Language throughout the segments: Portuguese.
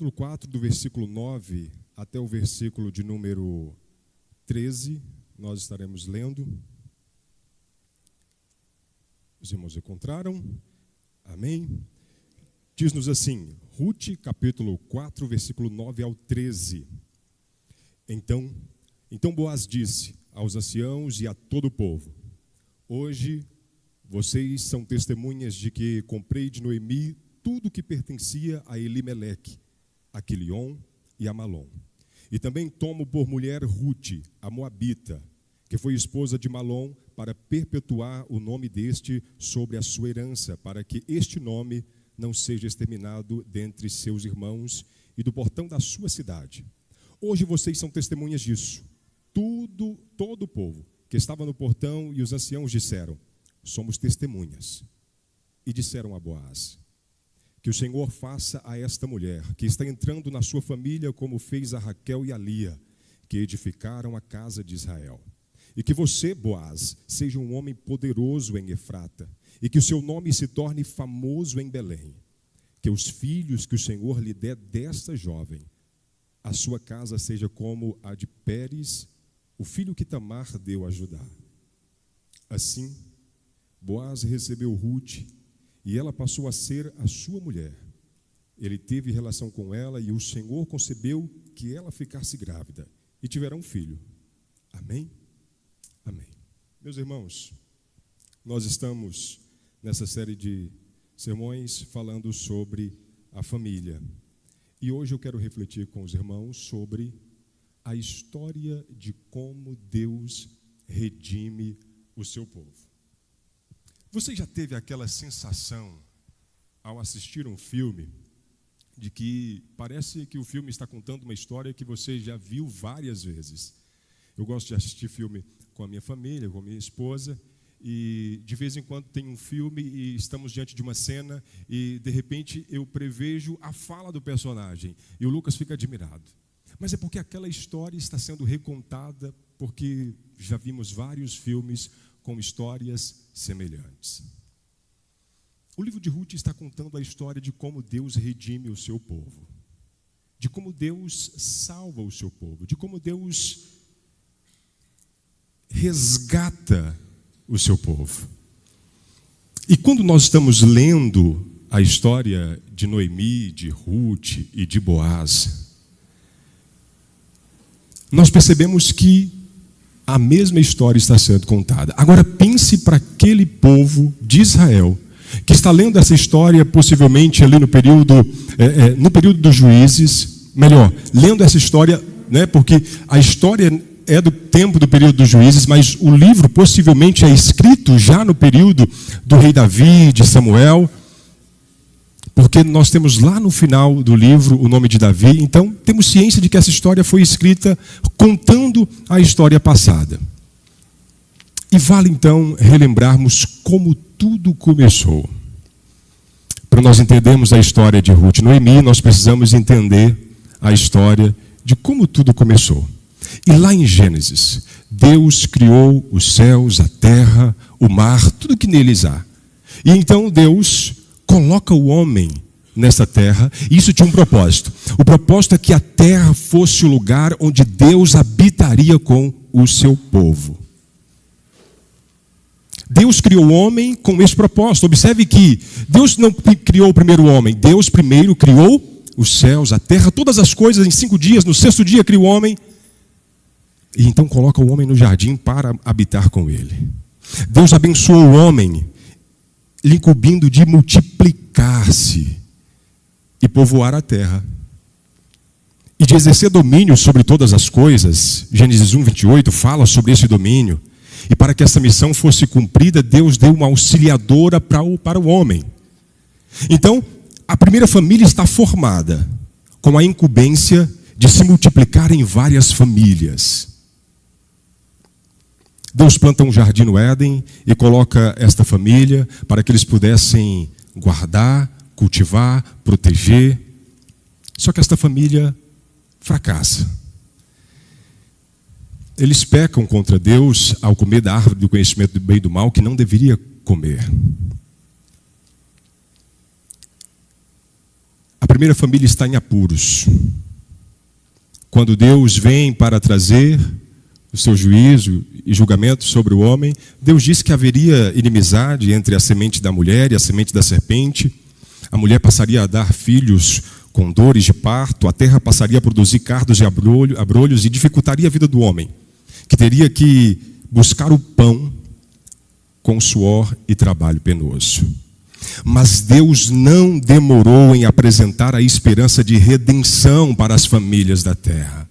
capítulo 4, do versículo 9 até o versículo de número 13, nós estaremos lendo. Os irmãos encontraram? Amém? Diz-nos assim, Ruth, capítulo 4, versículo 9 ao 13. Então Boaz disse aos anciãos e a todo o povo: hoje vocês são testemunhas de que comprei de Noemi tudo que pertencia a Elimeleque, a Quilion e a Malom. E também tomo por mulher Ruth, a Moabita, que foi esposa de Malom, para perpetuar o nome deste sobre a sua herança, para que este nome não seja exterminado dentre seus irmãos e do portão da sua cidade. Hoje vocês são testemunhas disso. Todo o povo que estava no portão e os anciãos disseram: somos testemunhas. E disseram a Boaz: que o Senhor faça a esta mulher, que está entrando na sua família, como fez a Raquel e a Lia, que edificaram a casa de Israel. E que você, Boaz, seja um homem poderoso em Efrata, e que o seu nome se torne famoso em Belém. Que os filhos que o Senhor lhe der desta jovem, a sua casa seja como a de Pérez, o filho que Tamar deu a Judá. Assim, Boaz recebeu Ruth, e ela passou a ser a sua mulher. Ele teve relação com ela, e o Senhor concebeu que ela ficasse grávida, e tiveram um filho. Amém? Amém. Meus irmãos, nós estamos nessa série de sermões falando sobre a família. E hoje eu quero refletir com os irmãos sobre a história de como Deus redime o seu povo. Você já teve aquela sensação, ao assistir um filme, de que parece que o filme está contando uma história que você já viu várias vezes? Eu gosto de assistir filme com a minha família, com a minha esposa, e de vez em quando tem um filme e estamos diante de uma cena e de repente eu prevejo a fala do personagem e o Lucas fica admirado. Mas é porque aquela história está sendo recontada, porque já vimos vários filmes com histórias semelhantes. O livro de Ruth está contando a história de como Deus redime o seu povo, de como Deus salva o seu povo, de como Deus resgata o seu povo. E quando nós estamos lendo a história de Noemi, de Ruth e de Boaz, nós percebemos que a mesma história está sendo contada. Agora pense para aquele povo de Israel que está lendo essa história possivelmente ali no período dos Juízes, melhor, lendo essa história, porque a história é do tempo do período dos Juízes, mas o livro possivelmente é escrito já no período do rei Davi, de Samuel, porque nós temos lá no final do livro o nome de Davi. Então temos ciência de que essa história foi escrita contando a história passada. E vale então relembrarmos como tudo começou. Para nós entendermos a história de Ruth e Noemi, nós precisamos entender a história de como tudo começou. E lá em Gênesis, Deus criou os céus, a terra, o mar, tudo que neles há. E então Deus coloca o homem nessa terra, e isso tinha um propósito. O propósito é que a terra fosse o lugar onde Deus habitaria com o seu povo. Deus criou o homem com esse propósito. Observe que Deus não criou o primeiro homem. Deus primeiro criou os céus, a terra, todas as coisas em 5 dias. No 6º dia criou o homem. E então coloca o homem no jardim para habitar com ele. Deus abençoou o homem, lhe incumbindo de multiplicar-se e povoar a terra, e de exercer domínio sobre todas as coisas. Gênesis 1:28 fala sobre esse domínio. E para que essa missão fosse cumprida, Deus deu uma auxiliadora para o homem. Então, a primeira família está formada com a incumbência de se multiplicar em várias famílias. Deus planta um jardim no Éden e coloca esta família para que eles pudessem guardar, cultivar, proteger. Só que esta família fracassa. Eles pecam contra Deus ao comer da árvore do conhecimento do bem e do mal, que não deveria comer. A primeira família está em apuros. Quando Deus vem para trazer o seu juízo e julgamento sobre o homem, Deus disse que haveria inimizade entre a semente da mulher e a semente da serpente. A mulher passaria a dar filhos com dores de parto, a terra passaria a produzir cardos e abrolhos e dificultaria a vida do homem, que teria que buscar o pão com suor e trabalho penoso. Mas Deus não demorou em apresentar a esperança de redenção para as famílias da terra.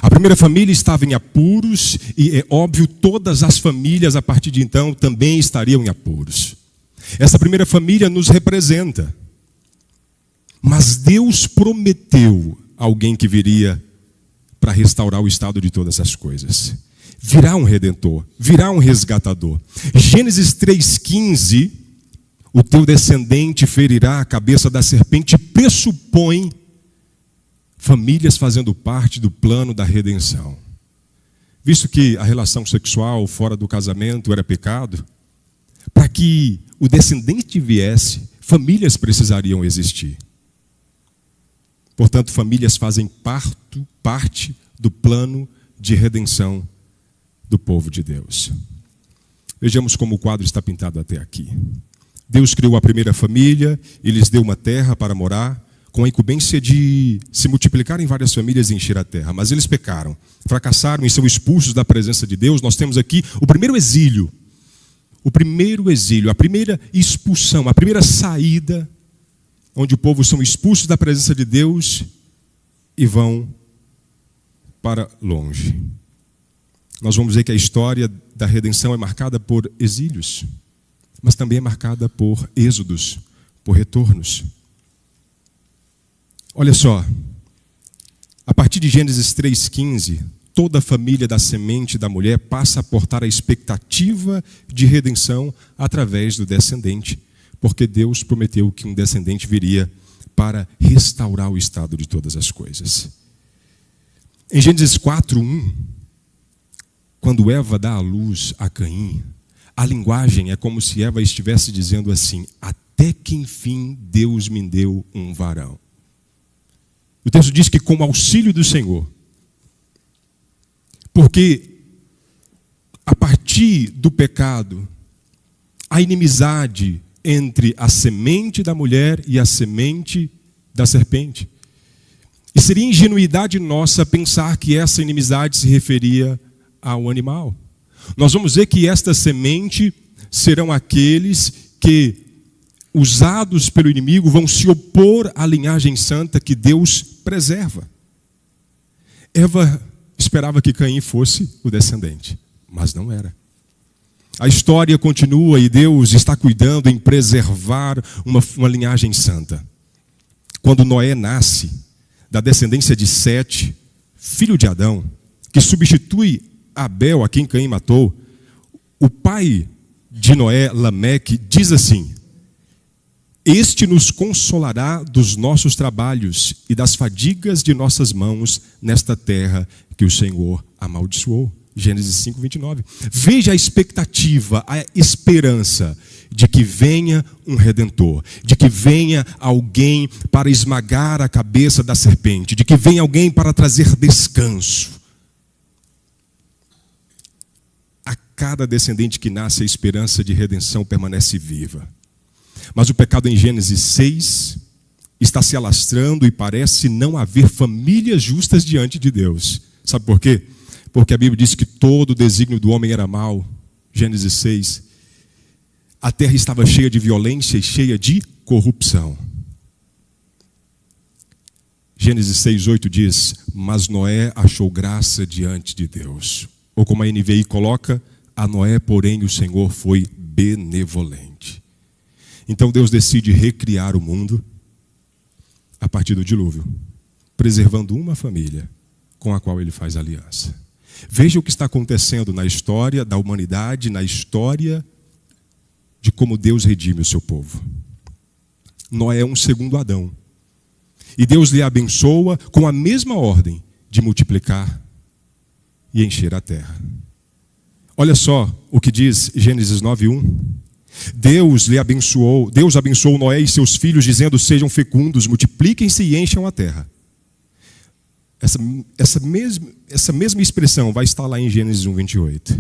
A primeira família estava em apuros e, é óbvio, todas as famílias a partir de então também estariam em apuros. Essa primeira família nos representa. Mas Deus prometeu alguém que viria para restaurar o estado de todas as coisas. Virá um redentor, virá um resgatador. Gênesis 3,15, o teu descendente ferirá a cabeça da serpente, pressupõe famílias fazendo parte do plano da redenção. Visto que a relação sexual fora do casamento era pecado, para que o descendente viesse, famílias precisariam existir. Portanto, famílias fazem parte do plano de redenção do povo de Deus. Vejamos como o quadro está pintado até aqui. Deus criou a primeira família e lhes deu uma terra para morar, com a incumbência de se multiplicarem várias famílias e encher a terra. Mas eles pecaram, fracassaram e são expulsos da presença de Deus. Nós temos aqui o primeiro exílio, a primeira expulsão, a primeira saída, onde o povo são expulsos da presença de Deus e vão para longe. Nós vamos ver que a história da redenção é marcada por exílios, mas também é marcada por êxodos, por retornos. Olha só, a partir de Gênesis 3,15, toda a família da semente da mulher passa a portar a expectativa de redenção através do descendente, porque Deus prometeu que um descendente viria para restaurar o estado de todas as coisas. Em Gênesis 4:1, quando Eva dá à luz a Caim, a linguagem é como se Eva estivesse dizendo assim: até que enfim Deus me deu um varão. O texto diz que com o auxílio do Senhor, porque a partir do pecado, a inimizade entre a semente da mulher e a semente da serpente. E seria ingenuidade nossa pensar que essa inimizade se referia ao animal. Nós vamos ver que esta semente serão aqueles que, usados pelo inimigo, vão se opor à linhagem santa que Deus preserva. Eva esperava que Caim fosse o descendente, mas não era. A história continua e Deus está cuidando em preservar uma linhagem santa. Quando Noé nasce, da descendência de Sete, filho de Adão, que substitui Abel, a quem Caim matou, o pai de Noé, Lameque, diz assim: este nos consolará dos nossos trabalhos e das fadigas de nossas mãos nesta terra que o Senhor amaldiçoou. Gênesis 5:29. Veja a expectativa, a esperança de que venha um redentor, de que venha alguém para esmagar a cabeça da serpente, de que venha alguém para trazer descanso. A cada descendente que nasce, a esperança de redenção permanece viva. Mas o pecado em Gênesis 6 está se alastrando e parece não haver famílias justas diante de Deus. Sabe por quê? Porque a Bíblia diz que todo o desígnio do homem era mau. Gênesis 6. A terra estava cheia de violência e cheia de corrupção. Gênesis 6:8 diz: mas Noé achou graça diante de Deus. Ou como a NVI coloca, a Noé, porém, o Senhor foi benevolente. Então Deus decide recriar o mundo a partir do dilúvio, preservando uma família com a qual ele faz aliança. Veja o que está acontecendo na história da humanidade, na história de como Deus redime o seu povo. Noé é um segundo Adão. E Deus lhe abençoa com a mesma ordem de multiplicar e encher a terra. Olha só o que diz Gênesis 9:1. Deus abençoou Noé e seus filhos, dizendo: sejam fecundos, multipliquem-se e encham a terra. Essa mesma expressão vai estar lá em Gênesis 1:28.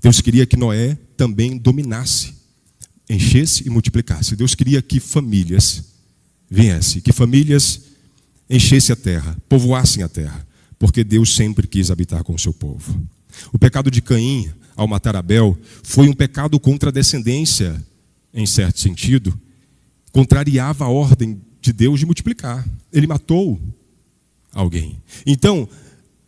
Deus queria que Noé também dominasse, enchesse e multiplicasse. Deus queria que famílias viessem, que famílias enchessem a terra, povoassem a terra, porque Deus sempre quis habitar com o seu povo. O pecado de Caim, ao matar Abel, foi um pecado contra a descendência, em certo sentido, contrariava a ordem de Deus de multiplicar. Ele matou alguém. Então,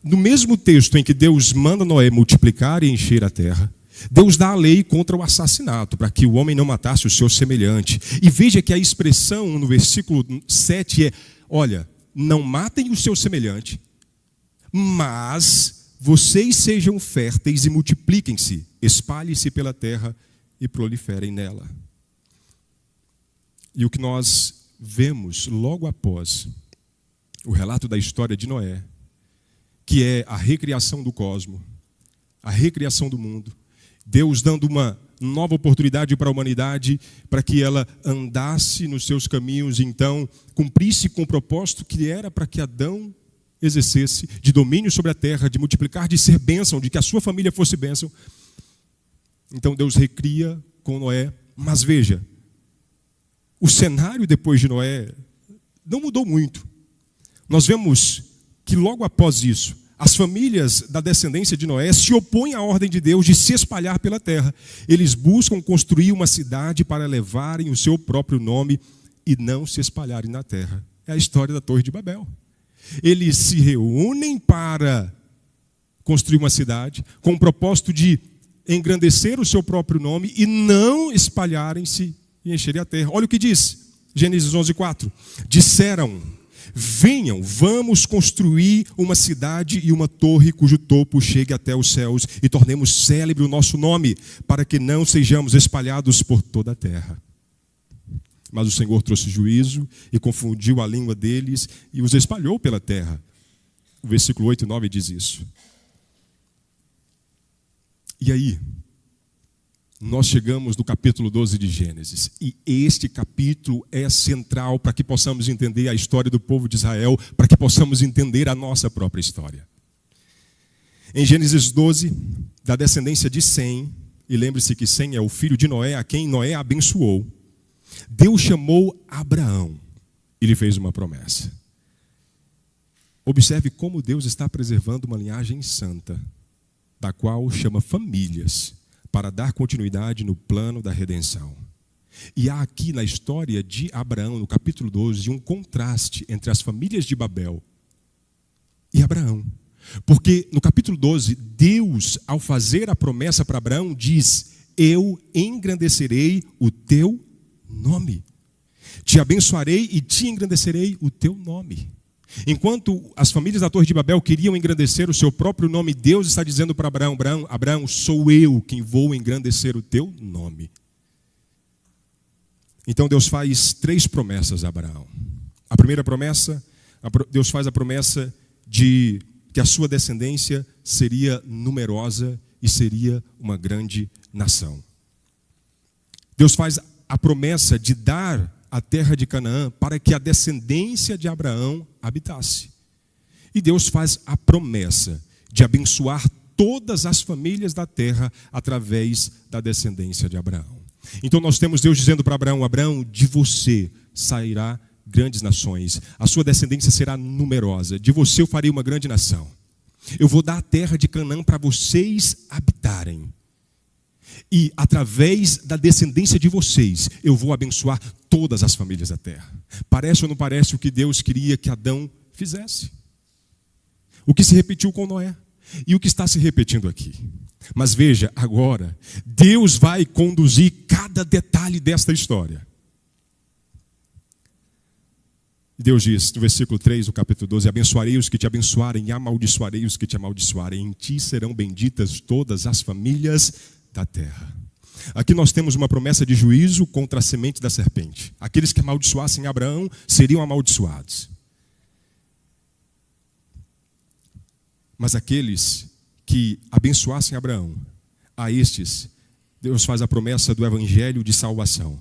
no mesmo texto em que Deus manda Noé multiplicar e encher a terra, Deus dá a lei contra o assassinato, para que o homem não matasse o seu semelhante. E veja que a expressão no versículo 7 é: olha, não matem o seu semelhante, mas vocês sejam férteis e multipliquem-se, espalhem-se pela terra e proliferem nela. E o que nós vemos logo após o relato da história de Noé, que é a recriação do cosmos, a recriação do mundo, Deus dando uma nova oportunidade para a humanidade, para que ela andasse nos seus caminhos, e então cumprisse com o propósito que era para que Adão exercesse, de domínio sobre a terra, de multiplicar, de ser bênção, de que a sua família fosse bênção. Então Deus recria com Noé, mas veja, o cenário depois de Noé não mudou muito. Nós vemos que logo após isso, as famílias da descendência de Noé se opõem à ordem de Deus de se espalhar pela terra. Eles buscam construir uma cidade para levarem o seu próprio nome e não se espalharem na terra. É a história da Torre de Babel. Eles se reúnem para construir uma cidade com o propósito de engrandecer o seu próprio nome e não espalharem-se e encherem a terra. Olha o que diz Gênesis 11:4. Disseram: venham, vamos construir uma cidade e uma torre cujo topo chegue até os céus e tornemos célebre o nosso nome, para que não sejamos espalhados por toda a terra. Mas o Senhor trouxe juízo e confundiu a língua deles e os espalhou pela terra. O versículo 8 e 9 diz isso. E aí, nós chegamos no capítulo 12 de Gênesis. E este capítulo é central para que possamos entender a história do povo de Israel, para que possamos entender a nossa própria história. Em Gênesis 12, da descendência de Sem, e lembre-se que Sem é o filho de Noé, a quem Noé abençoou, Deus chamou Abraão e lhe fez uma promessa. Observe como Deus está preservando uma linhagem santa, da qual chama famílias, para dar continuidade no plano da redenção. E há aqui na história de Abraão, no capítulo 12, um contraste entre as famílias de Babel e Abraão. Porque no capítulo 12, Deus, ao fazer a promessa para Abraão, diz: eu engrandecerei o teu nome. Te abençoarei e te engrandecerei o teu nome. Enquanto as famílias da Torre de Babel queriam engrandecer o seu próprio nome, Deus está dizendo para Abraão: Abraão, sou eu quem vou engrandecer o teu nome. Então Deus faz 3 promessas a Abraão. A primeira promessa, Deus faz a promessa de que a sua descendência seria numerosa e seria uma grande nação. Deus faz a promessa de dar a terra de Canaã para que a descendência de Abraão habitasse. E Deus faz a promessa de abençoar todas as famílias da terra através da descendência de Abraão. Então nós temos Deus dizendo para Abraão: Abraão, de você sairá grandes nações, a sua descendência será numerosa, de você eu farei uma grande nação. Eu vou dar a terra de Canaã para vocês habitarem. E através da descendência de vocês, eu vou abençoar todas as famílias da terra. Parece ou não parece o que Deus queria que Adão fizesse? O que se repetiu com Noé e o que está se repetindo aqui. Mas veja, agora, Deus vai conduzir cada detalhe desta história. Deus diz no versículo 3 do capítulo 12: abençoarei os que te abençoarem e amaldiçoarei os que te amaldiçoarem. Em ti serão benditas todas as famílias da terra. Aqui nós temos uma promessa de juízo contra a semente da serpente. Aqueles que amaldiçoassem Abraão seriam amaldiçoados. Mas aqueles que abençoassem Abraão, a estes Deus faz a promessa do evangelho de salvação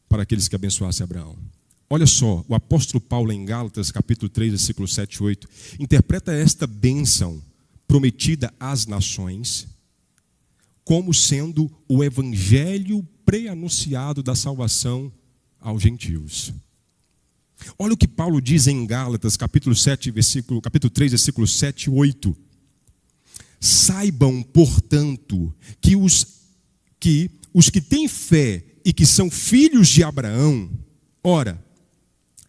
para aqueles que abençoassem Abraão. Olha só, o apóstolo Paulo em Gálatas, capítulo 3, versículos 7 e 8, interpreta esta bênção prometida às nações como sendo o evangelho pré-anunciado da salvação aos gentios. Olha o que Paulo diz em Gálatas, capítulo 3, versículos 7 e 8. Saibam, portanto, que os que têm fé e que são filhos de Abraão, ora,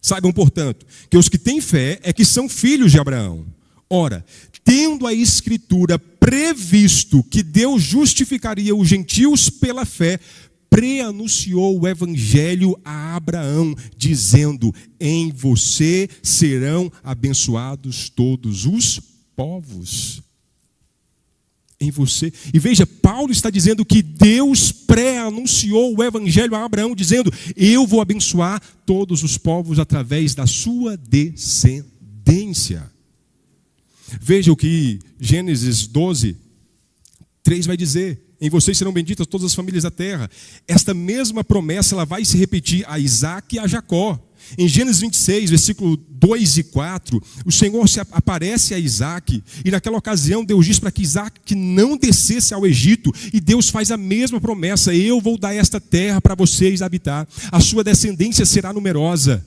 saibam, portanto, que os que têm fé é que são filhos de Abraão. Ora, tendo a Escritura previsto que Deus justificaria os gentios pela fé, pré-anunciou o evangelho a Abraão, dizendo: em você serão abençoados todos os povos. Em você. E veja, Paulo está dizendo que Deus pré-anunciou o evangelho a Abraão, dizendo: eu vou abençoar todos os povos através da sua descendência. Veja o que Gênesis 12, 3 vai dizer: em vocês serão benditas todas as famílias da terra. Esta mesma promessa ela vai se repetir a Isaac e a Jacó. Em Gênesis 26, versículo 2 e 4, o Senhor aparece a Isaac, e naquela ocasião Deus diz para que Isaac não descesse ao Egito, e Deus faz a mesma promessa: eu vou dar esta terra para vocês habitar, a sua descendência será numerosa,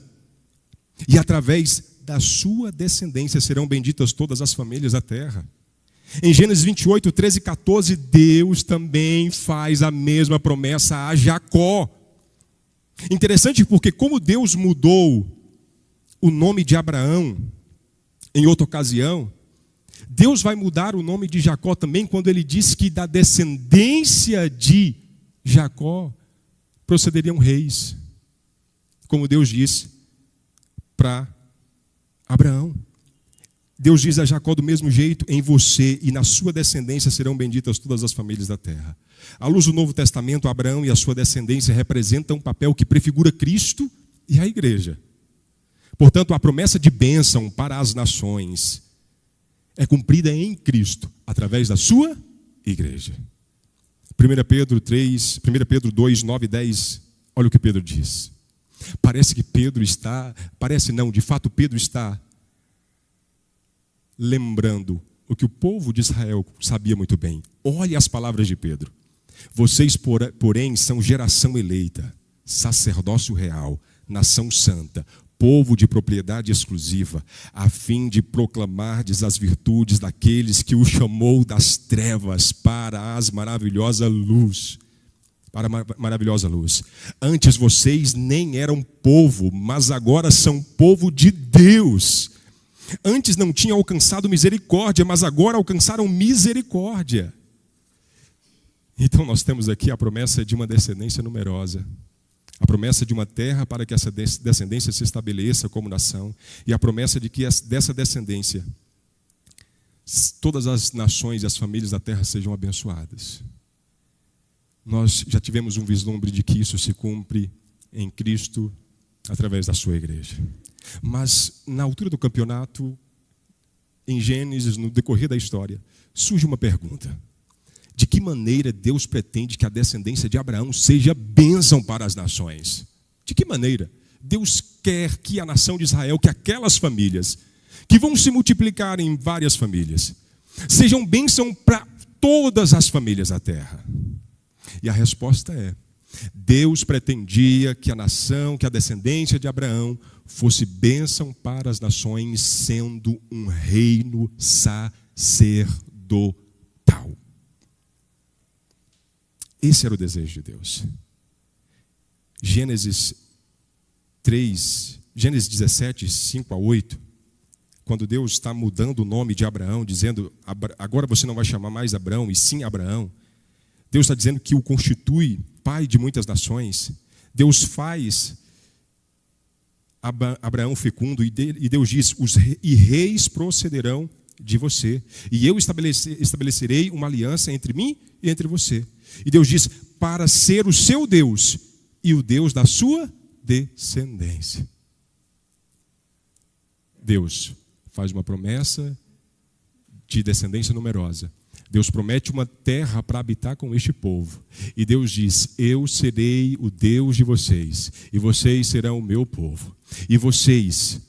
e através da sua descendência serão benditas todas as famílias da terra. Em Gênesis 28, 13 e 14, Deus também faz a mesma promessa a Jacó. Interessante porque como Deus mudou o nome de Abraão em outra ocasião, Deus vai mudar o nome de Jacó também quando ele diz que da descendência de Jacó procederiam reis, como Deus disse para Abraão. Deus diz a Jacó do mesmo jeito: em você e na sua descendência serão benditas todas as famílias da terra. À luz do Novo Testamento, Abraão e a sua descendência representam um papel que prefigura Cristo e a igreja. Portanto, a promessa de bênção para as nações é cumprida em Cristo, através da sua igreja. 1 Pedro 2, 9 e 10, olha o que Pedro diz. De fato Pedro está lembrando o que o povo de Israel sabia muito bem. Olhe as palavras de Pedro. Vocês, porém, são geração eleita, sacerdócio real, nação santa, povo de propriedade exclusiva, a fim de proclamardes as virtudes daqueles que o chamou das trevas para a maravilhosa luz. Antes vocês nem eram povo, mas agora são povo de Deus. Antes não tinham alcançado misericórdia, mas agora alcançaram misericórdia. Então nós temos aqui a promessa de uma descendência numerosa, a promessa de uma terra para que essa descendência se estabeleça como nação, e a promessa de que dessa descendência todas as nações e as famílias da terra sejam abençoadas. Nós já tivemos um vislumbre de que isso se cumpre em Cristo através da sua igreja. Mas na altura do campeonato, em Gênesis, no decorrer da história, surge uma pergunta: de que maneira Deus pretende que a descendência de Abraão seja bênção para as nações? De que maneira Deus quer que a nação de Israel, que aquelas famílias que vão se multiplicar em várias famílias, sejam bênção para todas as famílias da terra? E a resposta é: Deus pretendia que a nação, que a descendência de Abraão fosse bênção para as nações, sendo um reino sacerdotal. Esse era o desejo de Deus. Gênesis 17, 5 a 8, quando Deus está mudando o nome de Abraão, dizendo: agora você não vai chamar mais Abraão, e sim Abraão. Deus está dizendo que o constitui pai de muitas nações. Deus faz Abraão fecundo, e Deus diz: reis procederão de você, e eu estabelecerei uma aliança entre mim e entre você. E Deus diz: para ser o seu Deus e o Deus da sua descendência. Deus faz uma promessa de descendência numerosa. Deus promete uma terra para habitar com este povo. E Deus diz: eu serei o Deus de vocês, e vocês serão o meu povo. E vocês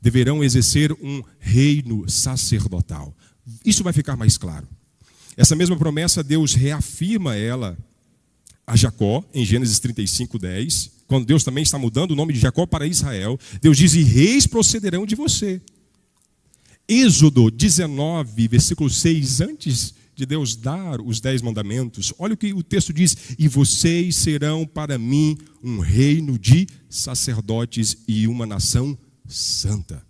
deverão exercer um reino sacerdotal. Isso vai ficar mais claro. Essa mesma promessa, Deus reafirma ela a Jacó, em Gênesis 35:10, quando Deus também está mudando o nome de Jacó para Israel. Deus diz: e reis procederão de você. Êxodo 19, versículo 6, antes de Deus dar os 10 mandamentos, olha o que o texto diz: e vocês serão para mim um reino de sacerdotes e uma nação santa.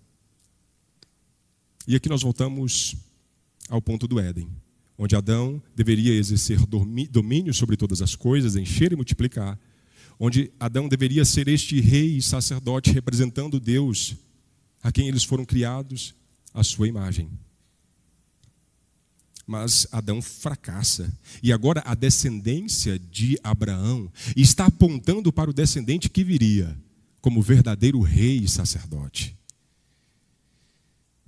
E aqui nós voltamos ao ponto do Éden, onde Adão deveria exercer domínio sobre todas as coisas, encher e multiplicar, onde Adão deveria ser este rei e sacerdote representando Deus, a quem eles foram criados, a sua imagem. Mas Adão fracassa, e agora a descendência de Abraão está apontando para o descendente que viria como verdadeiro rei e sacerdote,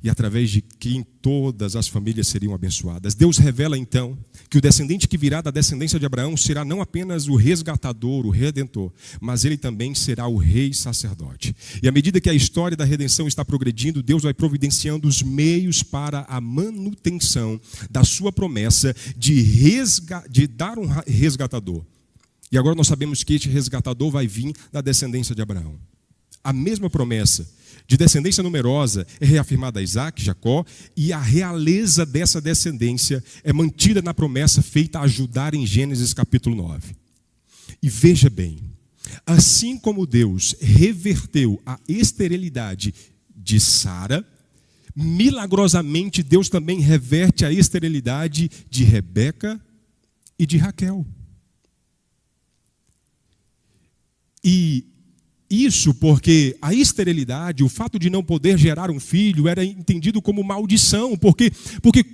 e através de quem todas as famílias seriam abençoadas. Deus revela então que o descendente que virá da descendência de Abraão será não apenas o resgatador, o redentor, mas ele também será o rei sacerdote. E à medida que a história da redenção está progredindo, Deus vai providenciando os meios para a manutenção da sua promessa de dar um resgatador. E agora nós sabemos que este resgatador vai vir da descendência de Abraão. A mesma promessa de descendência numerosa é reafirmada a Isaac, Jacó, e a realeza dessa descendência é mantida na promessa feita a Judá em Gênesis capítulo 9. E veja bem, assim como Deus reverteu a esterilidade de Sara, milagrosamente Deus também reverte a esterilidade de Rebeca e de Raquel. E isso porque a esterilidade, o fato de não poder gerar um filho, era entendido como maldição, porque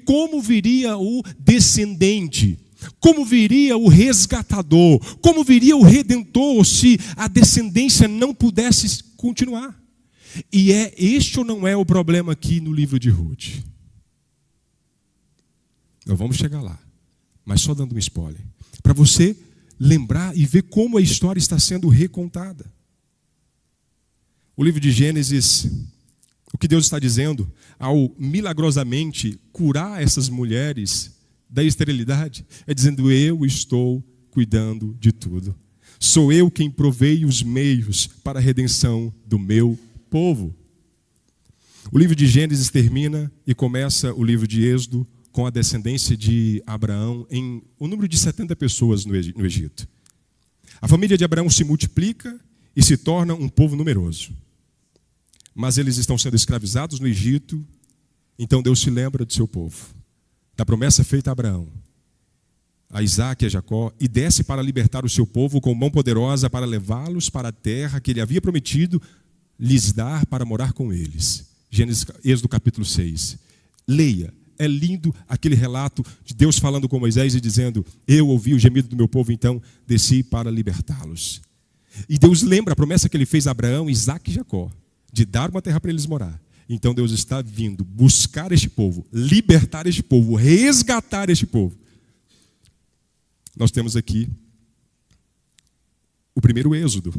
como viria o descendente? Como viria o resgatador? Como viria o redentor se a descendência não pudesse continuar? E este ou não é o problema aqui no livro de Ruth? Nós vamos chegar lá, mas só dando um spoiler, para você lembrar e ver como a história está sendo recontada. O livro de Gênesis, o que Deus está dizendo ao milagrosamente curar essas mulheres da esterilidade, é dizendo: eu estou cuidando de tudo. Sou eu quem provei os meios para a redenção do meu povo. O livro de Gênesis termina e começa o livro de Êxodo com a descendência de Abraão em o número de 70 pessoas no Egito. A família de Abraão se multiplica e se torna um povo numeroso. Mas eles estão sendo escravizados no Egito, então Deus se lembra do seu povo, da promessa feita a Abraão, a Isaac e a Jacó, e desce para libertar o seu povo com mão poderosa para levá-los para a terra que ele havia prometido lhes dar para morar com eles. Êxodo capítulo 6. Leia, é lindo aquele relato de Deus falando com Moisés e dizendo: eu ouvi o gemido do meu povo, então desci para libertá-los. E Deus lembra a promessa que ele fez a Abraão, Isaac e Jacó, de dar uma terra para eles morar. Então Deus está vindo buscar este povo, libertar este povo, resgatar este povo. Nós temos aqui o primeiro Êxodo.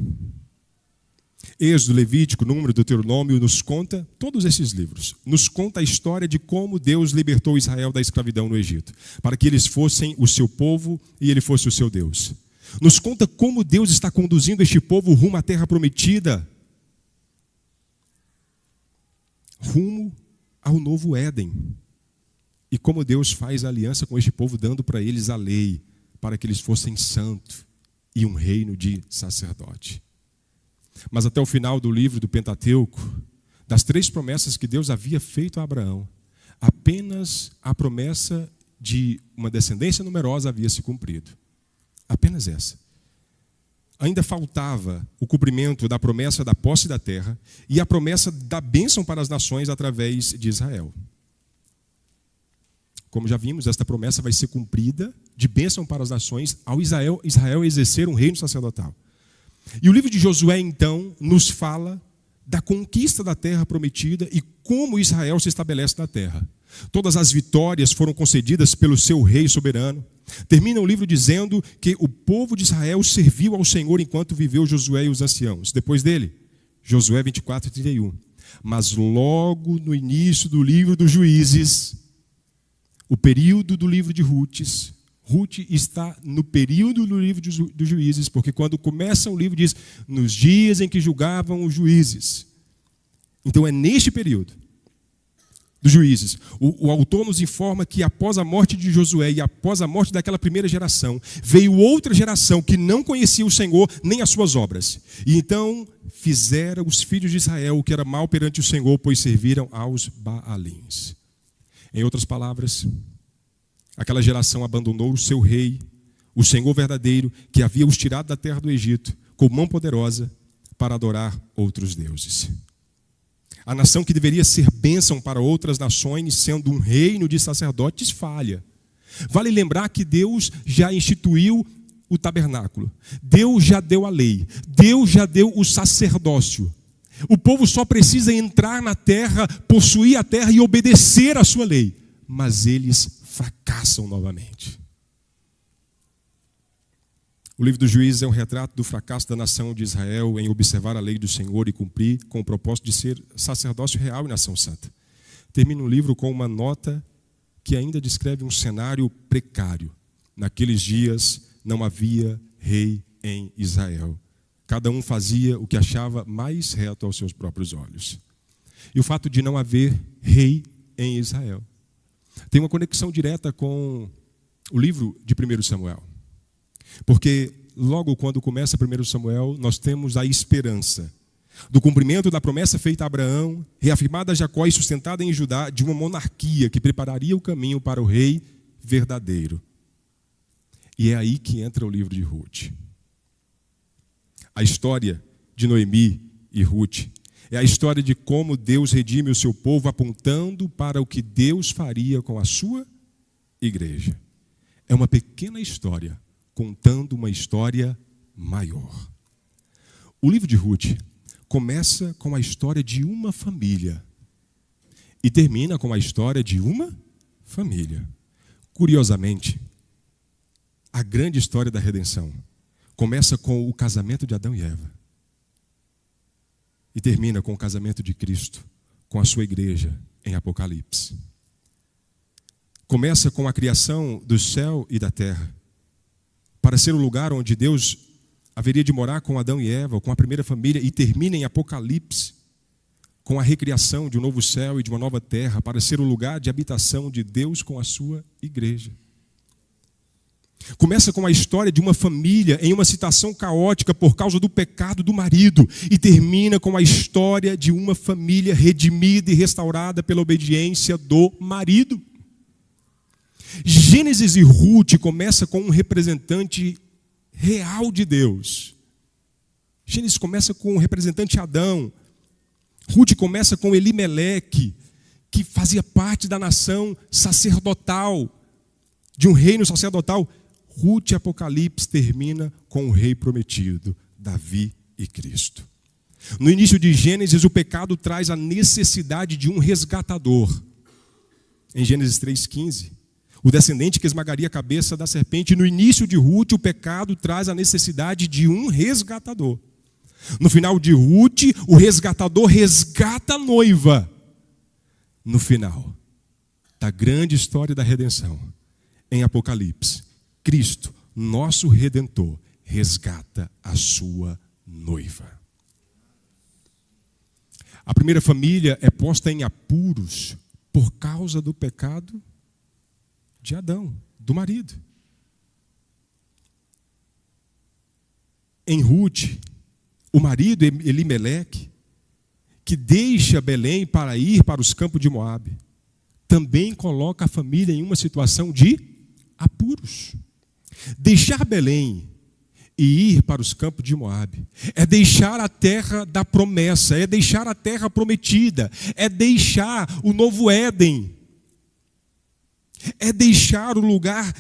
Êxodo, Levítico, Número, Deuteronômio nos conta, todos esses livros, nos conta a história de como Deus libertou Israel da escravidão no Egito, para que eles fossem o seu povo e ele fosse o seu Deus. Nos conta como Deus está conduzindo este povo rumo à terra prometida, rumo ao novo Éden. E como Deus faz aliança com este povo, dando para eles a lei, para que eles fossem santos e um reino de sacerdote. Mas até o final do livro do Pentateuco, das 3 promessas que Deus havia feito a Abraão, apenas a promessa de uma descendência numerosa havia se cumprido. Apenas essa. Ainda faltava o cumprimento da promessa da posse da terra e a promessa da bênção para as nações através de Israel. Como já vimos, esta promessa vai ser cumprida de bênção para as nações ao Israel exercer um reino sacerdotal. E o livro de Josué, então, nos fala da conquista da terra prometida e como Israel se estabelece na terra. Todas as vitórias foram concedidas pelo seu rei soberano. Termina o livro dizendo que o povo de Israel serviu ao Senhor enquanto viveu Josué e os anciãos. Depois dele, Josué 24:31. Mas logo no início do livro dos Juízes, o período do livro de Ruth está no período do livro dos Juízes, porque quando começa o livro diz, nos dias em que julgavam os juízes. Então é neste período dos juízes. O autor nos informa que após a morte de Josué e após a morte daquela primeira geração, veio outra geração que não conhecia o Senhor nem as suas obras. E então fizeram os filhos de Israel o que era mal perante o Senhor, pois serviram aos Baalins. Em outras palavras, aquela geração abandonou o seu rei, o Senhor verdadeiro, que havia os tirado da terra do Egito, com mão poderosa, para adorar outros deuses. A nação que deveria ser bênção para outras nações, sendo um reino de sacerdotes, falha. Vale lembrar que Deus já instituiu o tabernáculo. Deus já deu a lei. Deus já deu o sacerdócio. O povo só precisa entrar na terra, possuir a terra e obedecer à sua lei. Mas eles fracassam novamente. O livro dos Juízes é um retrato do fracasso da nação de Israel em observar a lei do Senhor e cumprir com o propósito de ser sacerdócio real e nação santa. Termina o livro com uma nota que ainda descreve um cenário precário. Naqueles dias não havia rei em Israel. Cada um fazia o que achava mais reto aos seus próprios olhos. E o fato de não haver rei em Israel tem uma conexão direta com o livro de 1 Samuel. Porque logo quando começa 1 Samuel, nós temos a esperança do cumprimento da promessa feita a Abraão, reafirmada a Jacó e sustentada em Judá, de uma monarquia que prepararia o caminho para o rei verdadeiro. E é aí que entra o livro de Ruth. A história de Noemi e Ruth é a história de como Deus redime o seu povo, apontando para o que Deus faria com a sua igreja. É uma pequena história contando uma história maior. O livro de Ruth começa com a história de uma família e termina com a história de uma família. Curiosamente, a grande história da redenção começa com o casamento de Adão e Eva e termina com o casamento de Cristo com a sua igreja em Apocalipse. Começa com a criação do céu e da terra, para ser o lugar onde Deus haveria de morar com Adão e Eva, com a primeira família, e termina em Apocalipse, com a recriação de um novo céu e de uma nova terra, para ser o lugar de habitação de Deus com a sua igreja. Começa com a história de uma família em uma situação caótica por causa do pecado do marido, e termina com a história de uma família redimida e restaurada pela obediência do marido. Gênesis e Ruth começa com um representante real de Deus. Gênesis começa com o representante Adão. Ruth começa com Elimeleque, que fazia parte da nação sacerdotal, de um reino sacerdotal. Ruth e Apocalipse termina com o rei prometido, Davi e Cristo. No início de Gênesis, o pecado traz a necessidade de um resgatador. Em Gênesis 3,15, o descendente que esmagaria a cabeça da serpente. No início de Ruth, o pecado traz a necessidade de um resgatador. No final de Ruth, o resgatador resgata a noiva. No final da grande história da redenção, em Apocalipse, Cristo, nosso Redentor, resgata a sua noiva. A primeira família é posta em apuros por causa do pecado de Adão, do marido. Em Ruth, o marido Elimeleque, que deixa Belém para ir para os campos de Moabe, também coloca a família em uma situação de apuros. Deixar Belém e ir para os campos de Moabe é deixar a terra da promessa, é deixar a terra prometida, é deixar o novo Éden, é deixar o lugar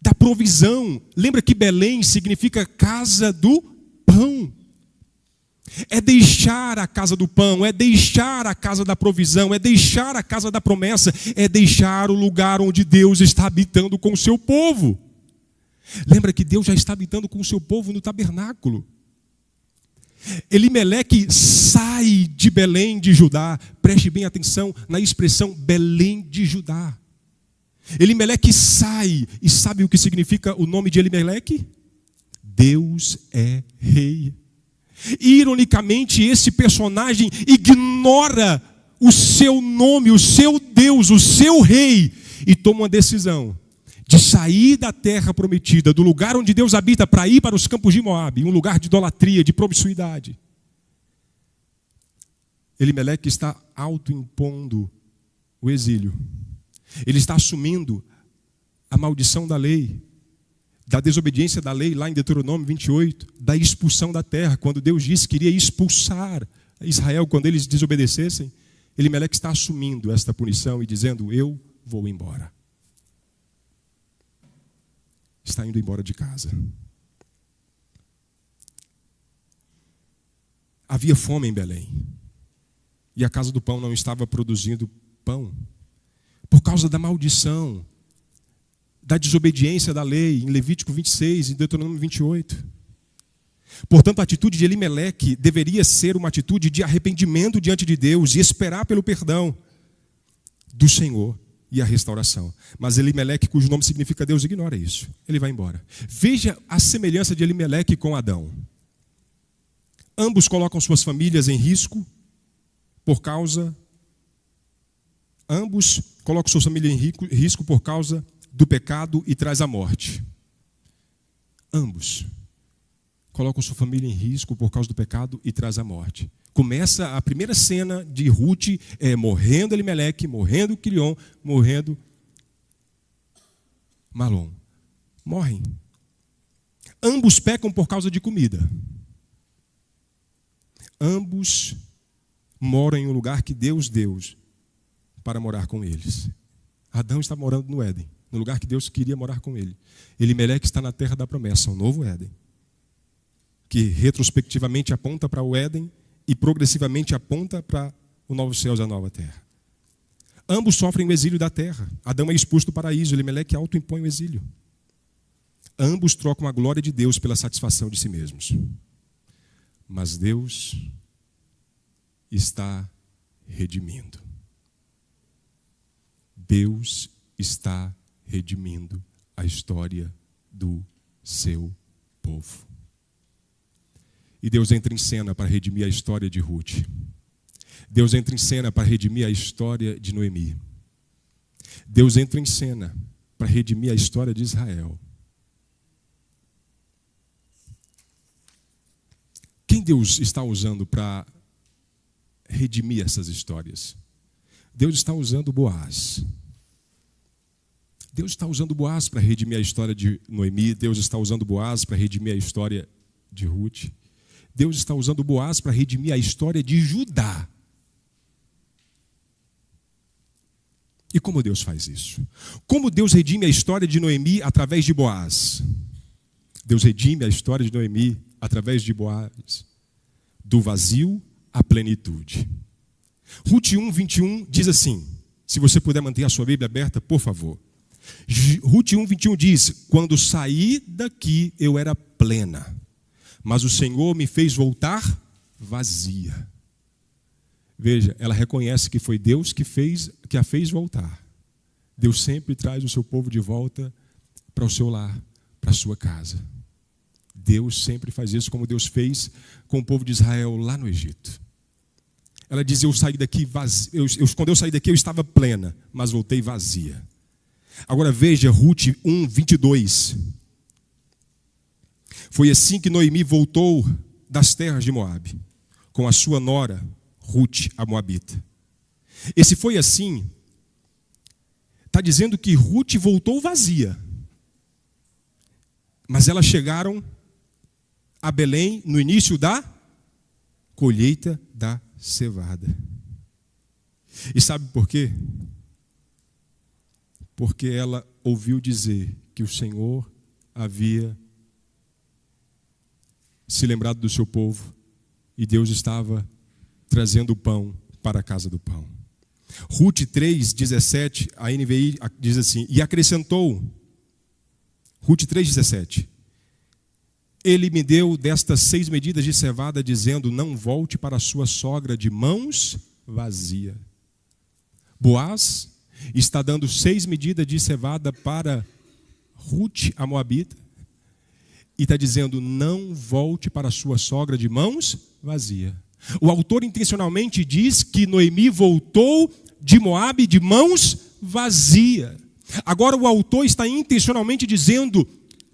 da provisão. Lembra que Belém significa casa do pão. É deixar a casa do pão, é deixar a casa da provisão, é deixar a casa da promessa, é deixar o lugar onde Deus está habitando com o seu povo. Lembra que Deus já está habitando com o seu povo no tabernáculo. Elimeleque sai de Belém de Judá. Preste bem atenção na expressão Belém de Judá. Elimeleque sai, e sabe o que significa o nome de Elimeleque? Deus é rei. Ironicamente, esse personagem ignora o seu nome, o seu Deus, o seu rei, e toma uma decisão de sair da terra prometida, do lugar onde Deus habita, para ir para os campos de Moabe, um lugar de idolatria, de promiscuidade. Elimeleque está autoimpondo o exílio. Ele está assumindo a maldição da lei, da desobediência da lei, lá em Deuteronômio 28, da expulsão da terra, quando Deus disse que iria expulsar Israel quando eles desobedecessem. Elimeleque está assumindo esta punição e dizendo: eu vou embora. Está indo embora de casa. Havia fome em Belém, e a casa do pão não estava produzindo pão, por causa da maldição, da desobediência da lei, em Levítico 26, em Deuteronômio 28. Portanto, a atitude de Elimeleque deveria ser uma atitude de arrependimento diante de Deus e esperar pelo perdão do Senhor e a restauração. Mas Elimeleque, cujo nome significa Deus, ignora isso. Ele vai embora. Veja a semelhança de Elimeleque com Adão. Ambos colocam suas famílias em risco por causa... Ambos colocam sua família em risco por causa do pecado e traz a morte. Ambos colocam sua família em risco por causa do pecado e traz a morte. Começa a primeira cena de Ruth, morrendo Elimeleque, morrendo Quilion, morrendo Malom. Morrem. Ambos pecam por causa de comida. Ambos moram em um lugar que Deus deu para morar com eles. Adão está morando no Éden, no lugar que Deus queria morar com ele. Elimeleque está na terra da promessa, um novo Éden, que retrospectivamente aponta para o Éden e progressivamente aponta para o novo céu e a nova terra. Ambos sofrem o exílio da terra. Adão é expulso do paraíso, Elimeleque autoimpõe o exílio. Ambos trocam a glória de Deus pela satisfação de si mesmos. Mas Deus está redimindo. Deus está redimindo a história do seu povo. E Deus entra em cena para redimir a história de Ruth. Deus entra em cena para redimir a história de Noemi. Deus entra em cena para redimir a história de Israel. Quem Deus está usando para redimir essas histórias? Deus está usando Boaz. Deus está usando Boaz para redimir a história de Noemi. Deus está usando Boaz para redimir a história de Ruth. Deus está usando Boaz para redimir a história de Judá. E como Deus faz isso? Como Deus redime a história de Noemi através de Boaz? Deus redime a história de Noemi através de Boaz, do vazio à plenitude. Ruth 1:21 diz assim, se você puder manter a sua Bíblia aberta, por favor. Ruth 1:21 diz: quando saí daqui eu era plena, mas o Senhor me fez voltar vazia. Veja, ela reconhece que foi Deus que a fez voltar. Deus sempre traz o seu povo de volta para o seu lar, para a sua casa. Deus sempre faz isso, como Deus fez com o povo de Israel lá no Egito. Ela diz: eu saí daqui vazia, quando eu saí daqui eu estava plena, mas voltei vazia. Agora veja Ruth 1:22. Foi assim que Noemi voltou das terras de Moabe, com a sua nora Ruth, a moabita. Esse foi assim, está dizendo que Ruth voltou vazia. Mas elas chegaram a Belém no início da colheita da cevada. E sabe por quê? Porque ela ouviu dizer que o Senhor havia se lembrado do seu povo e Deus estava trazendo o pão para a casa do pão. Ruth 3:17, a NVI diz assim: e acrescentou, Ruth 3:17, ele me deu destas 6 medidas de cevada, dizendo: não volte para a sua sogra de mãos vazias. Boaz está dando 6 medidas de cevada para Ruth, a moabita, e está dizendo: não volte para a sua sogra de mãos vazias. O autor intencionalmente diz que Noemi voltou de Moabe de mãos vazias. Agora o autor está intencionalmente dizendo: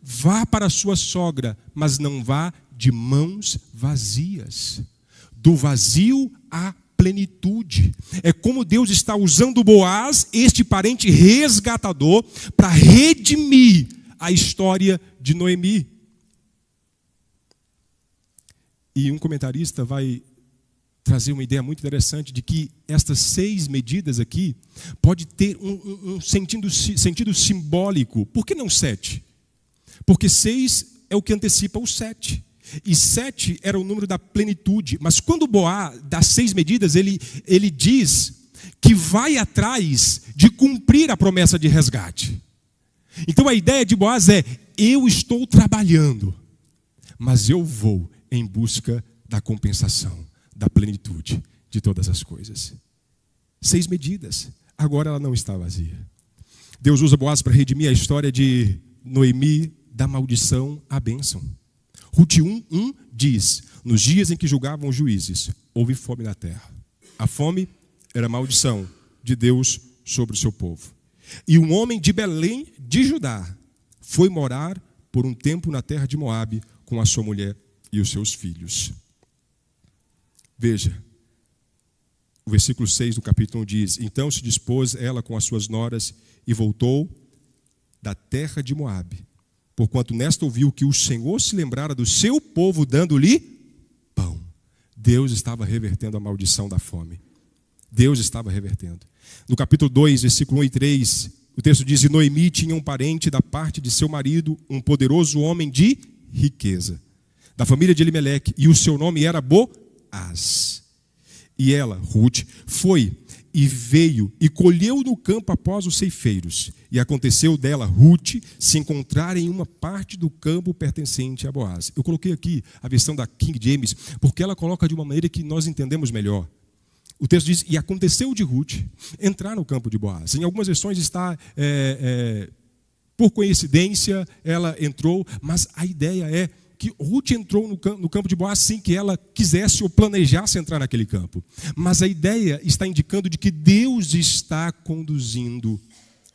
vá para a sua sogra, mas não vá de mãos vazias. Do vazio à plenitude. É como Deus está usando Boaz, este parente resgatador, para redimir a história de Noemi. E um comentarista vai trazer uma ideia muito interessante de que estas 6 medidas aqui pode ter um sentido simbólico. Por que não 7? Porque 6 é o que antecipa o 7. E 7 era o número da plenitude. Mas quando Boaz dá 6 medidas, ele diz que vai atrás de cumprir a promessa de resgate. Então a ideia de Boaz é: eu estou trabalhando, mas eu vou em busca da compensação, da plenitude de todas as coisas. 6 medidas. Agora ela não está vazia. Deus usa Boaz para redimir a história de Noemi da maldição à bênção. Ruth 1:1 diz: nos dias em que julgavam os juízes, houve fome na terra. A fome era a maldição de Deus sobre o seu povo. E um homem de Belém de Judá foi morar por um tempo na terra de Moabe com a sua mulher e os seus filhos. Veja, o versículo 6 do capítulo 1 diz: então se dispôs ela com as suas noras e voltou da terra de Moabe, porquanto nesta ouviu que o Senhor se lembrara do seu povo, dando-lhe pão. Deus estava revertendo a maldição da fome. Deus estava revertendo. No capítulo 2, versículo 1 e 3, o texto diz: e Noemi tinha um parente da parte de seu marido, um poderoso homem de riqueza, da família de Elimeleque, e o seu nome era Boaz. E ela, Ruth, foi e veio e colheu no campo após os ceifeiros. E aconteceu dela, Ruth, se encontrar em uma parte do campo pertencente a Boaz. Eu coloquei aqui a versão da King James, porque ela coloca de uma maneira que nós entendemos melhor. O texto diz: e aconteceu de Ruth entrar no campo de Boaz. Em algumas versões está, por coincidência, ela entrou, mas a ideia é que Ruth entrou no campo de Boaz sem que ela quisesse ou planejasse entrar naquele campo. Mas a ideia está indicando de que Deus está conduzindo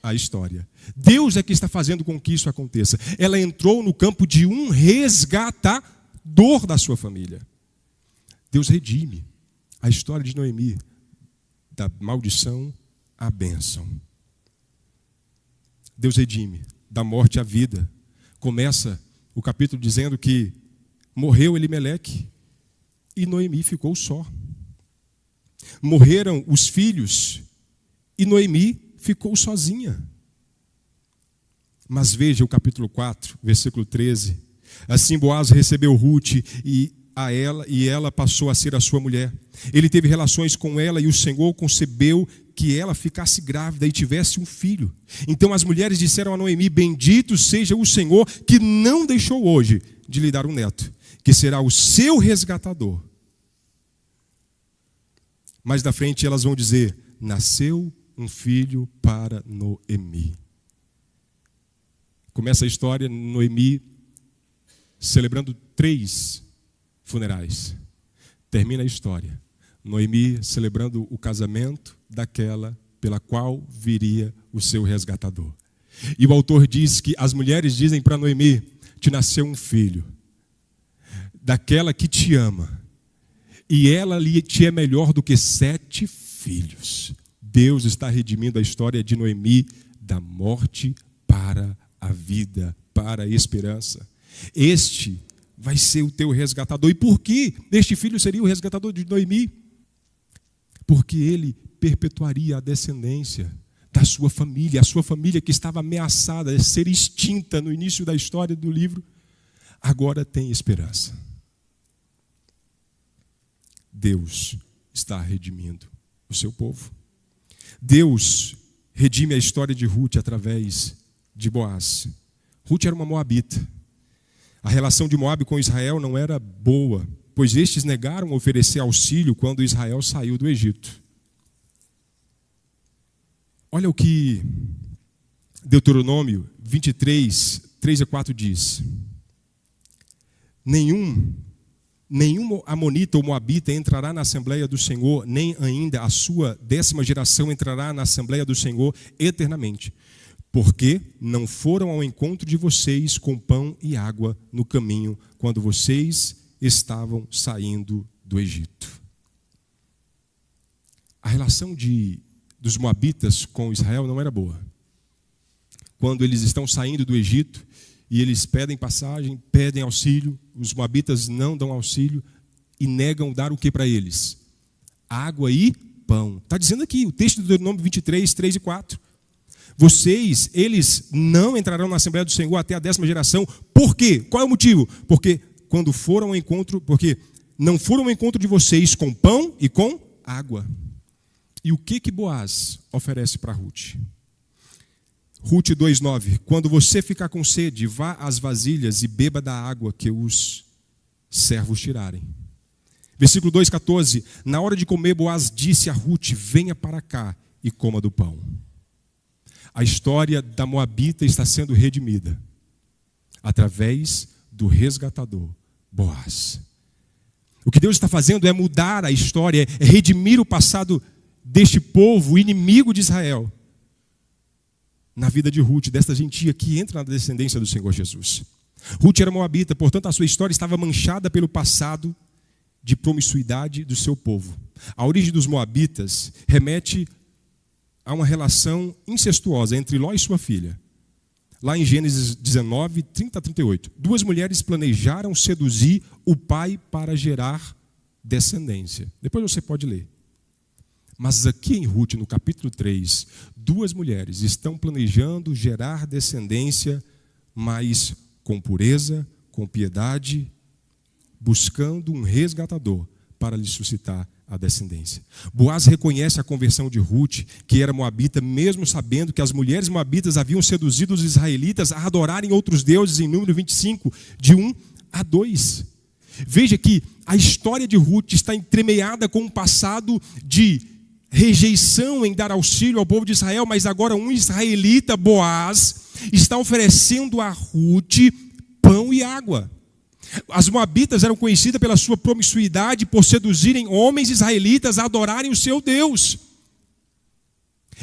a história. Deus é que está fazendo com que isso aconteça. Ela entrou no campo de um resgatador da sua família. Deus redime a história de Noemi da maldição à bênção. Deus redime da morte à vida. Começa o capítulo dizendo que morreu Elimeleque e Noemi ficou só. Morreram os filhos e Noemi ficou sozinha. Mas veja o capítulo 4, versículo 13. Assim Boaz recebeu Ruth e ela passou a ser a sua mulher. Ele teve relações com ela e o Senhor concebeu que ela ficasse grávida e tivesse um filho. Então as mulheres disseram a Noemi: bendito seja o Senhor que não deixou hoje de lhe dar um neto, que será o seu resgatador. Mais da frente elas vão dizer: nasceu um filho para Noemi. Começa a história, Noemi celebrando 3 funerais. Termina a história, Noemi celebrando o casamento daquela pela qual viria o seu resgatador. E o autor diz que as mulheres dizem para Noemi: te nasceu um filho, daquela que te ama, e ela te é melhor do que 7 filhos. Deus está redimindo a história de Noemi da morte para a vida, para a esperança. Este vai ser o teu resgatador. E por que este filho seria o resgatador de Noemi? Porque ele perpetuaria a descendência da sua família. A sua família que estava ameaçada de ser extinta no início da história do livro, agora tem esperança. Deus está redimindo o seu povo. Deus redime a história de Ruth através de Boaz. Ruth era uma moabita. A relação de Moabe com Israel não era boa, pois estes negaram oferecer auxílio quando Israel saiu do Egito. Olha o que Deuteronômio 23, 3 a 4 diz. Nenhum amonita ou moabita entrará na Assembleia do Senhor, nem ainda a sua 10ª geração entrará na Assembleia do Senhor eternamente, porque não foram ao encontro de vocês com pão e água no caminho, quando vocês estavam saindo do Egito. A relação dos moabitas com Israel não era boa. Quando eles estão saindo do Egito e eles pedem passagem, pedem auxílio, os moabitas não dão auxílio e negam dar o que para eles? Água e pão. Está dizendo aqui, o texto do Deuteronômio 23, 3 e 4. Eles não entrarão na Assembleia do Senhor até a 10ª geração. Por quê? Qual é o motivo? Porque não foram ao encontro de vocês com pão e com água. E o que Boaz oferece para Ruth? Ruth 2,9. Quando você ficar com sede, vá às vasilhas e beba da água que os servos tirarem. Versículo 2,14. Na hora de comer, Boaz disse a Ruth: venha para cá e coma do pão. A história da moabita está sendo redimida através do resgatador Boaz. O que Deus está fazendo é mudar a história, é redimir o passado deste povo, inimigo de Israel, na vida de Ruth, desta gentia que entra na descendência do Senhor Jesus. Ruth era moabita, portanto a sua história estava manchada pelo passado de promiscuidade do seu povo. A origem dos moabitas remete a uma relação incestuosa entre Ló e sua filha. Lá em Gênesis 19, 30 a 38. 2 mulheres planejaram seduzir o pai para gerar descendência. Depois você pode ler. Mas aqui em Ruth, no capítulo 3, 2 mulheres estão planejando gerar descendência, mas com pureza, com piedade, buscando um resgatador para lhe suscitar a descendência. Boaz reconhece a conversão de Ruth, que era moabita, mesmo sabendo que as mulheres moabitas haviam seduzido os israelitas a adorarem outros deuses, em Número 25, de 1 a 2. Veja que a história de Ruth está entremeada com um passado de rejeição em dar auxílio ao povo de Israel, mas agora um israelita, Boaz, está oferecendo a Ruth pão e água. As moabitas eram conhecidas pela sua promiscuidade, por seduzirem homens israelitas a adorarem o seu Deus.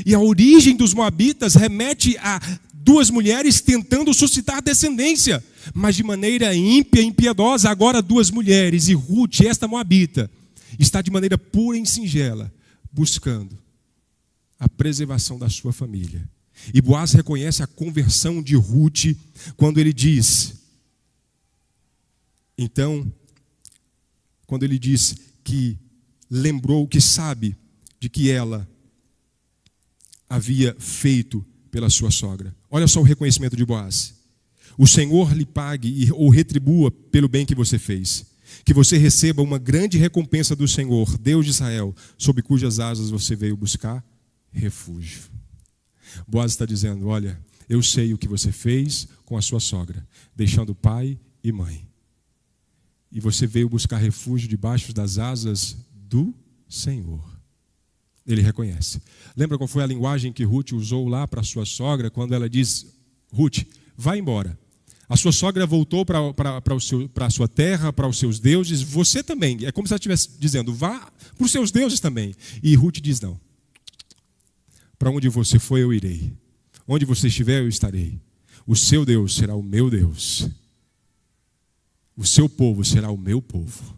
E a origem dos moabitas remete a 2 mulheres tentando suscitar descendência, mas de maneira ímpia e impiedosa. Agora 2 mulheres, e Ruth, esta moabita, está de maneira pura e singela, buscando a preservação da sua família. E Boaz reconhece a conversão de Ruth quando ele diz... Então, quando ele diz que lembrou, que sabe de que ela havia feito pela sua sogra. Olha só o reconhecimento de Boaz. O Senhor lhe pague ou retribua pelo bem que você fez. Que você receba uma grande recompensa do Senhor, Deus de Israel, sob cujas asas você veio buscar refúgio. Boaz está dizendo: olha, eu sei o que você fez com a sua sogra, deixando pai e mãe. E você veio buscar refúgio debaixo das asas do Senhor. Ele reconhece. Lembra qual foi a linguagem que Ruth usou lá para sua sogra, quando ela diz: Ruth, vai embora. A sua sogra voltou para a sua terra, para os seus deuses, você também. É como se ela estivesse dizendo: vá para os seus deuses também. E Ruth diz: não. Para onde você foi, eu irei. Onde você estiver, eu estarei. O seu Deus será o meu Deus. O seu povo será o meu povo.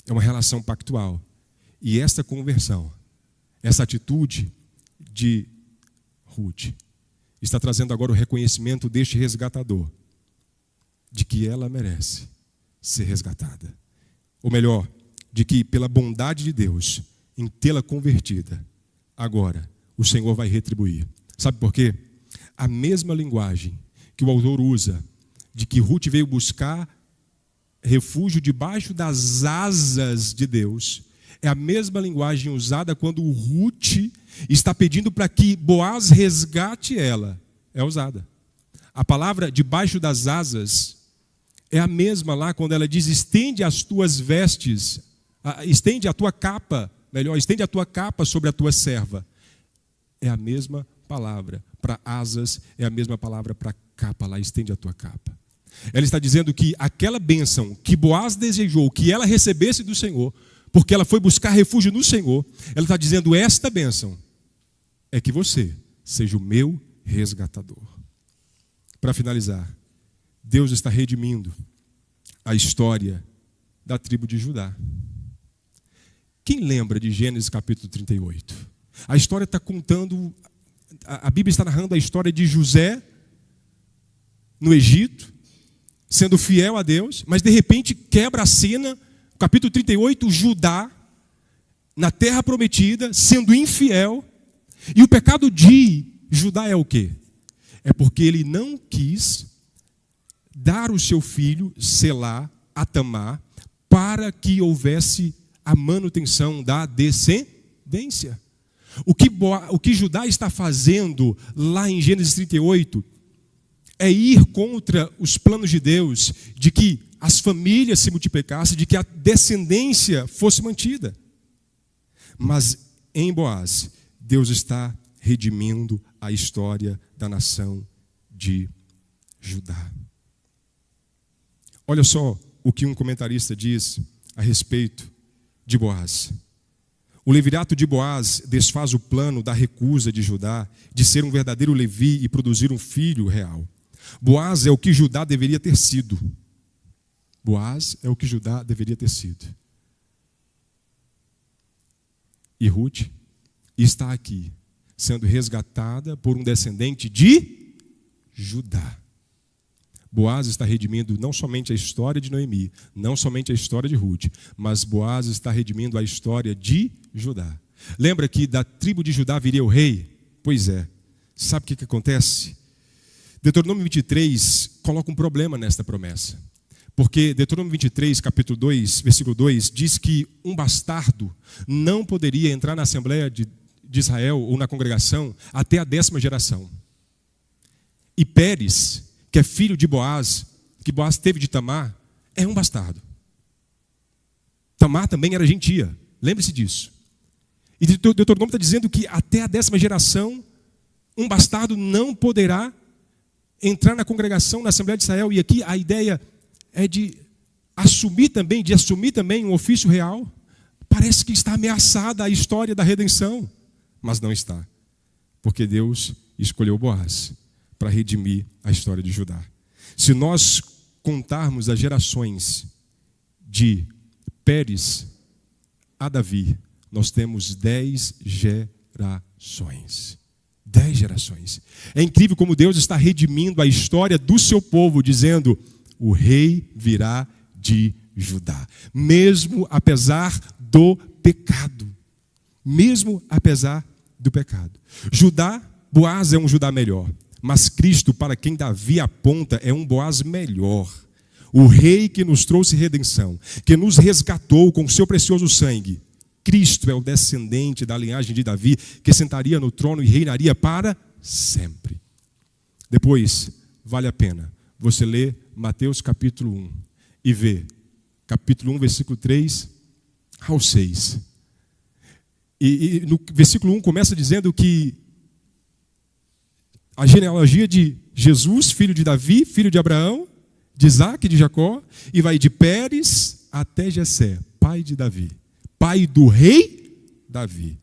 É uma relação pactual. E esta conversão, essa atitude de Ruth, está trazendo agora o reconhecimento deste resgatador, de que ela merece ser resgatada. Ou melhor, de que pela bondade de Deus, em tê-la convertida, agora o Senhor vai retribuir. Sabe por quê? A mesma linguagem que o autor usa, de que Ruth veio buscar refúgio debaixo das asas de Deus, é a mesma linguagem usada quando o Ruth está pedindo para que Boaz resgate ela. É usada. A palavra debaixo das asas é a mesma lá quando ela diz: estende as tuas vestes, estende a tua capa, melhor, estende a tua capa sobre a tua serva. É a mesma palavra para asas, é a mesma palavra para capa lá, estende a tua capa. Ela está dizendo que aquela bênção que Boaz desejou que ela recebesse do Senhor, porque ela foi buscar refúgio no Senhor, ela está dizendo: esta bênção é que você seja o meu resgatador. Para finalizar, Deus está redimindo a história da tribo de Judá. Quem lembra de Gênesis capítulo 38? A história está contando, a Bíblia está narrando a história de José no Egito, sendo fiel a Deus, mas de repente quebra a cena, capítulo 38, Judá, na terra prometida, sendo infiel. E o pecado de Judá é o quê? É porque ele não quis dar o seu filho, Selá, a Tamar, para que houvesse a manutenção da descendência. O que Judá está fazendo lá em Gênesis 38 é ir contra os planos de Deus de que as famílias se multiplicassem, de que a descendência fosse mantida. Mas em Boaz, Deus está redimindo a história da nação de Judá. Olha só o que um comentarista diz a respeito de Boaz. O levirato de Boaz desfaz o plano da recusa de Judá de ser um verdadeiro Levi e produzir um filho real. Boaz é o que Judá deveria ter sido. Boaz é o que Judá deveria ter sido. E Ruth está aqui, sendo resgatada por um descendente de Judá. Boaz está redimindo não somente a história de Noemi, não somente a história de Ruth, mas Boaz está redimindo a história de Judá. Lembra que da tribo de Judá viria o rei? Pois é. Sabe o que acontece? Deuteronômio 23 coloca um problema nesta promessa. Porque Deuteronômio 23, capítulo 2, versículo 2, diz que um bastardo não poderia entrar na Assembleia de Israel ou na congregação até a 10ª geração. E Pérez, que é filho de Boaz, que Boaz teve de Tamar, é um bastardo. Tamar também era gentia, lembre-se disso. E Deuteronômio está dizendo que até a 10ª geração, um bastardo não poderá entrar na congregação, na Assembleia de Israel. E aqui a ideia é de assumir também um ofício real. Parece que está ameaçada a história da redenção, mas não está, porque Deus escolheu Boaz para redimir a história de Judá. Se nós contarmos as gerações de Pérez a Davi, nós temos 10 gerações. 10 gerações. É incrível como Deus está redimindo a história do seu povo, dizendo: o rei virá de Judá. Mesmo apesar do pecado. Mesmo apesar do pecado. Boaz é um Judá melhor. Mas Cristo, para quem Davi aponta, é um Boaz melhor. O rei que nos trouxe redenção, que nos resgatou com seu precioso sangue. Cristo é o descendente da linhagem de Davi, que sentaria no trono e reinaria para sempre. Depois, vale a pena você ler Mateus capítulo 1 e ver capítulo 1, versículo 3 ao 6. E no versículo 1 começa dizendo que a genealogia de Jesus, filho de Davi, filho de Abraão, de Isaac, de Jacó, e vai de Pérez até Jessé, pai de Davi, pai do rei Davi.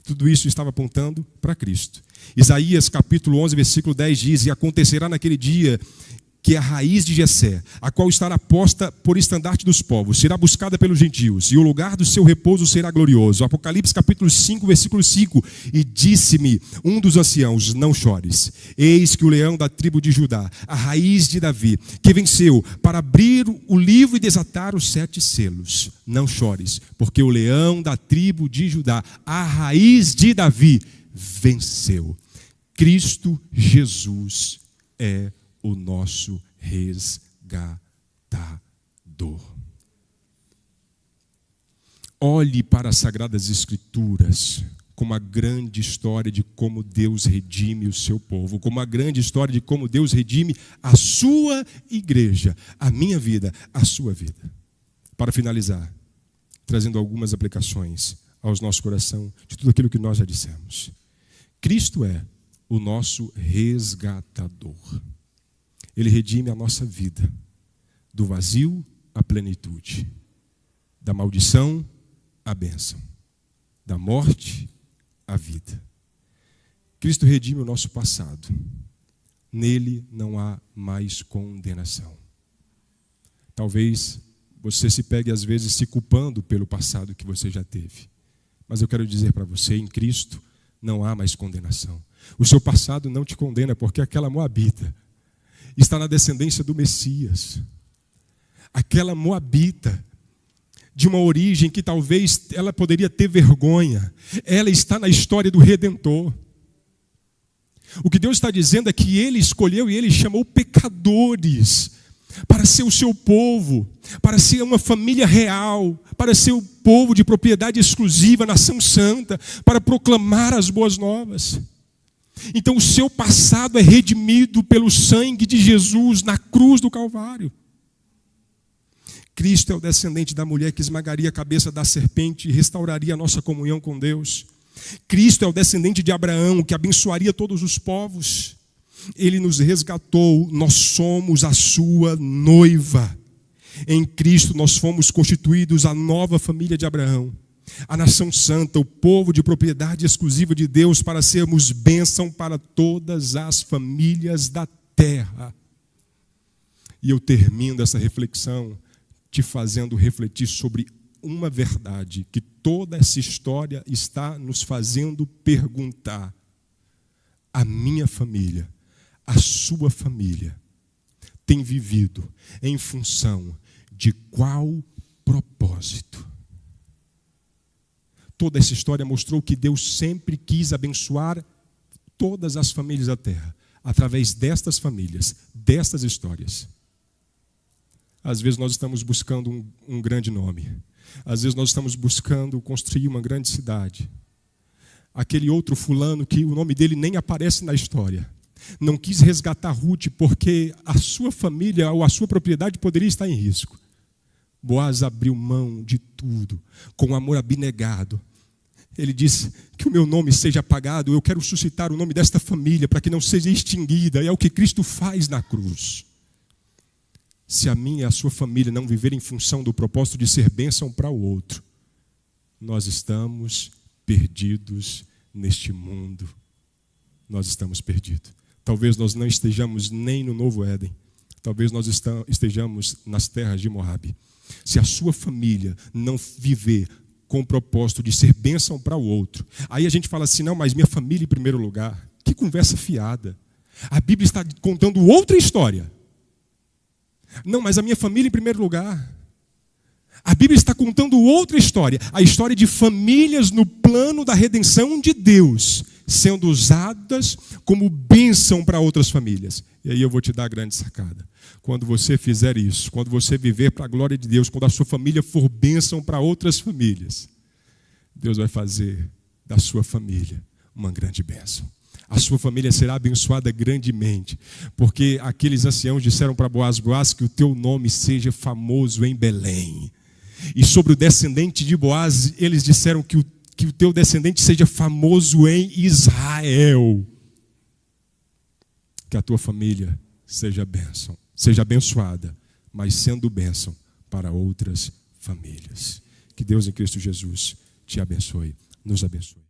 Tudo isso estava apontando para Cristo. Isaías capítulo 11, versículo 10 diz: e acontecerá naquele dia que a raiz de Jessé, a qual estará posta por estandarte dos povos, será buscada pelos gentios, e o lugar do seu repouso será glorioso. Apocalipse capítulo 5, versículo 5. E disse-me um dos anciãos: não chores, eis que o leão da tribo de Judá, a raiz de Davi, que venceu para abrir o livro e desatar os 7 selos. Não chores, porque o leão da tribo de Judá, a raiz de Davi, venceu. Cristo Jesus é o nosso resgatador. Olhe para as Sagradas Escrituras como a grande história de como Deus redime o seu povo, como a grande história de como Deus redime a sua igreja, a minha vida, a sua vida. Para finalizar, trazendo algumas aplicações ao nosso coração de tudo aquilo que nós já dissemos. Cristo é o nosso resgatador. Ele redime a nossa vida do vazio à plenitude, da maldição à bênção, da morte à vida. Cristo redime o nosso passado. Nele não há mais condenação. Talvez você se pegue às vezes se culpando pelo passado que você já teve. Mas eu quero dizer para você, em Cristo não há mais condenação. O seu passado não te condena, porque aquela moabita está na descendência do Messias. Aquela moabita, de uma origem que talvez ela poderia ter vergonha, ela está na história do Redentor. O que Deus está dizendo é que Ele escolheu e Ele chamou pecadores para ser o seu povo, para ser uma família real, para ser o povo de propriedade exclusiva, nação santa, para proclamar as boas novas. Então o seu passado é redimido pelo sangue de Jesus na cruz do Calvário. Cristo é o descendente da mulher que esmagaria a cabeça da serpente e restauraria a nossa comunhão com Deus. Cristo é o descendente de Abraão que abençoaria todos os povos. Ele nos resgatou, nós somos a sua noiva. Em Cristo nós fomos constituídos a nova família de Abraão, a nação santa, o povo de propriedade exclusiva de Deus, para sermos bênção para todas as famílias da terra. E eu termino essa reflexão te fazendo refletir sobre uma verdade que toda essa história está nos fazendo perguntar. A minha família, a sua família, tem vivido em função de qual propósito? Toda essa história mostrou que Deus sempre quis abençoar todas as famílias da terra, através destas famílias, destas histórias. Às vezes nós estamos buscando um grande nome. Às vezes nós estamos buscando construir uma grande cidade. Aquele outro fulano que o nome dele nem aparece na história não quis resgatar Ruth porque a sua família ou a sua propriedade poderia estar em risco. Boaz abriu mão de tudo, com amor abnegado. Ele disse que o meu nome seja apagado, eu quero suscitar o nome desta família para que não seja extinguida. É o que Cristo faz na cruz. Se a minha e a sua família não viver em função do propósito de ser bênção para o outro, nós estamos perdidos neste mundo. Nós estamos perdidos. Talvez nós não estejamos nem no Novo Éden. Talvez nós estejamos nas terras de Moabe. Se a sua família não viver com o propósito de ser bênção para o outro, aí a gente fala assim, não, mas minha família em primeiro lugar. Que conversa fiada. A Bíblia está contando outra história. Não, mas a minha família em primeiro lugar. A Bíblia está contando outra história. A história de famílias no plano da redenção de Deus, sendo usadas como bênção para outras famílias. E aí eu vou te dar a grande sacada. Quando você fizer isso, quando você viver para a glória de Deus, quando a sua família for bênção para outras famílias, Deus vai fazer da sua família uma grande bênção. A sua família será abençoada grandemente, porque aqueles anciãos disseram para Boaz, Boaz, que o teu nome seja famoso em Belém. E sobre o descendente de Boaz, eles disseram que o teu descendente seja famoso em Israel. Que a tua família seja bênção, seja abençoada, mas sendo bênção para outras famílias. Que Deus em Cristo Jesus te abençoe, nos abençoe.